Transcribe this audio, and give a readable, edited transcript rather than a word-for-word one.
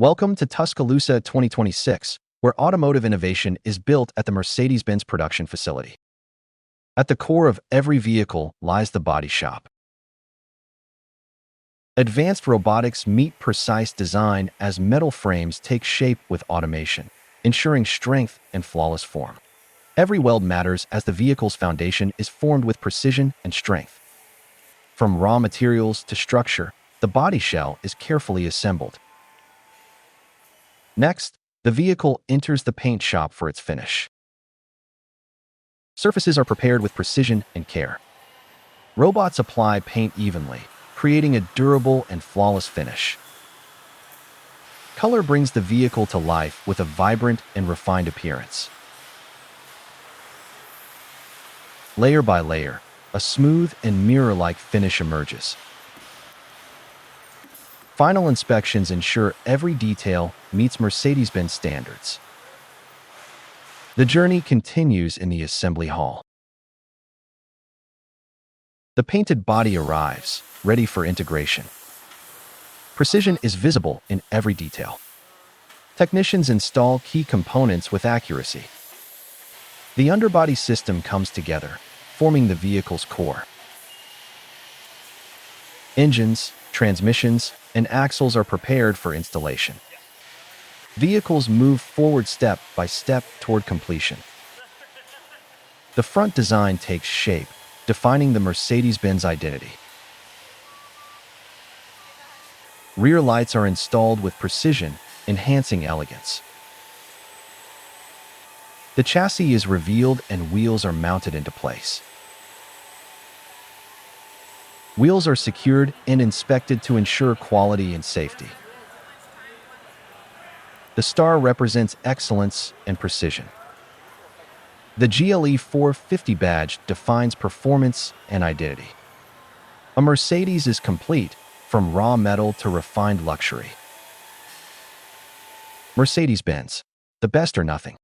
Welcome to Tuscaloosa 2026, where automotive innovation is built at the Mercedes-Benz production facility. At the core of every vehicle lies the body shop. Advanced robotics meet precise design as metal frames take shape with automation, ensuring strength and flawless form. Every weld matters as the vehicle's foundation is formed with precision and strength. From raw materials to structure, the body shell is carefully assembled. Next, the vehicle enters the paint shop for its finish. Surfaces are prepared with precision and care. Robots apply paint evenly, creating a durable and flawless finish. Color brings the vehicle to life with a vibrant and refined appearance. Layer by layer, a smooth and mirror-like finish emerges. Final inspections ensure every detail meets Mercedes-Benz standards. The journey continues in the assembly hall. The painted body arrives, ready for integration. Precision is visible in every detail. Technicians install key components with accuracy. The underbody system comes together, forming the vehicle's core. Engines, transmissions, and axles are prepared for installation. Vehicles move forward step by step toward completion. The front design takes shape, defining the Mercedes-Benz identity. Rear lights are installed with precision, enhancing elegance. The chassis is revealed and wheels are mounted into place. Wheels are secured and inspected to ensure quality and safety. The star represents excellence and precision. The GLE 450 badge defines performance and identity. A Mercedes is complete, from raw metal to refined luxury. Mercedes-Benz, the best or nothing.